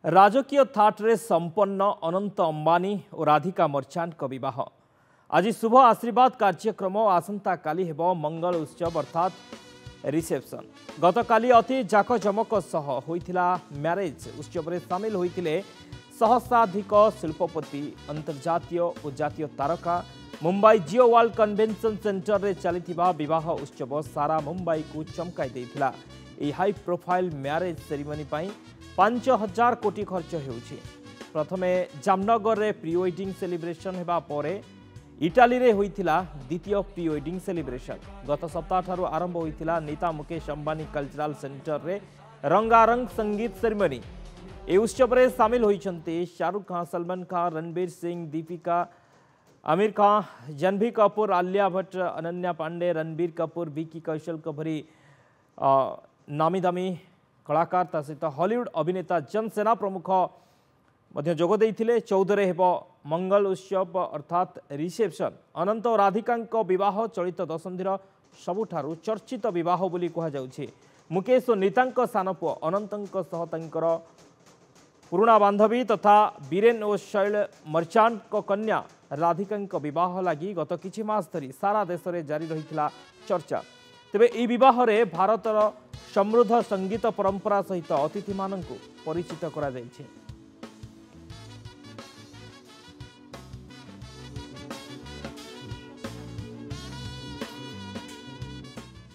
राजकीय थाट्रे संपन्न अनंत अंबानी और राधिका मर्चांट विवाह आज शुभ आशीर्वाद कार्यक्रम आसंता काली हेबो मंगल उत्सव अर्थात रिसेप्शन गतकाली अति जाकजमक सह होइथिला मैरेज उत्सव रे शामिल होइथिले सहस्राधिक शिल्पपति अंतर्जातीय और जातीय तारका मुंबई जियो वर्ल्ड कन्वेंशन सेंटर रे चलिथिबा विवाह उत्सव सारा मुंबई को चमकाई देथिला। ए हाई प्रोफाइल मैरेज सेरेमनी पाई 5000 कोटी खर्च होउछि। प्रथमे जामनगर रे प्री वेडिंग सेलिब्रेशन हेबा परे इटाली रे होइथिला द्वितीय प्री वेडिंग सेलिब्रेशन। गत सप्ताह ठारू आरंभ होइथिला नीता मुकेश अंबानी कल्चरल सेंटर रे रंगारंग संगीत सेरेमनी। ए उत्सव रे शामिल होइछन्ते शाहरुख खान, सलमान खान, रणबीर सिंह, दीपिका, आमिर खान, जानवी कपूर, आलिया भट्ट, अनन्या पांडे, रणबीर कपूर, विकी कौशल भरी नामी दामी कलाकार सहित हॉलीवुड अभिनेता जनसेना प्रमुख जोग देइथिले। 14 हेब मंगल उत्सव अर्थात रिसेप्शन। अनंत और राधिका विवाह चलित दशंधिर सबुठारु चर्चित विवाह बोली कहा जाउछि। मुकेश और नीता सान पुओ अनंत सह पुराणा बांधवी तथा बीरेन और शैल मर्चांट कन्या राधिका विवाह लगी गत किछि मास धरी सारा देश में जारी रही चर्चा। तेबे ई विवाह रे भारतर समृद्ध संगीत परंपरा सहित अतिथि मानक परिचित करा जायछि।